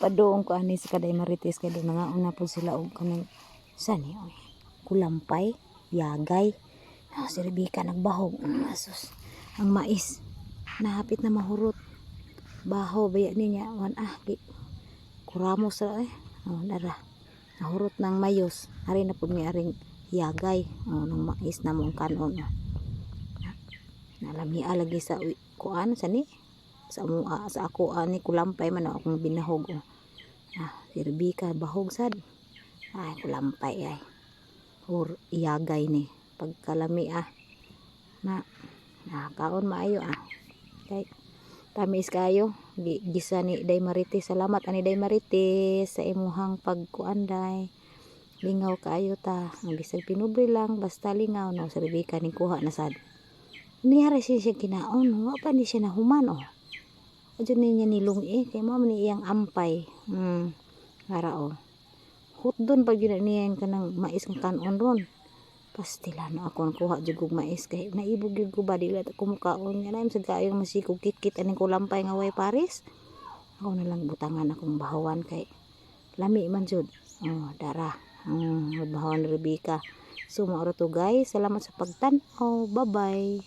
Padoong ko ani sa kaday Marites kay do nangaon na po sila og kanang sani oy. Kulampay, yagay. Si Rebecca nagbahog. Asus. Ang mais nahapit na mahurot. Baho baya niya wan kuramos ra dara. Nahurot ng mayos. Ari na pud mi aring yagay. Nang mais na mong kanon. Nalamia lagi sa kuan sani sa ako ani kulampay man akong binahog. Si Rebecca bahog sad. Ay kulampay ay. Or iyagay ni pagkalami na kaon maayo kay tamis kayo gisa ni Day Marites. Salamat ani Day Marites sa imuhang pagkuanday. Lingaw kaayo ta ang bisag pinubre lang basta lingaw no. Sa Rebecca ning kuha na sad niyara siya kinaon wa pa ni siya nahuman adyo niya nilungi kay mo ni iyang ampay para hutdon pag yun niya yung kanang mais ng kanon ron pastilano ako kuha jugog mais kay naibog yun ko ba dila ako mukaon nga naim sa gayong masikog kit-kit aning kulampay nga way paris ako na lang butangan akong bahawan kay lami man jud dara bahawan Rebecca. So mauro to guys, salamat sa pagtan-aw, bye bye.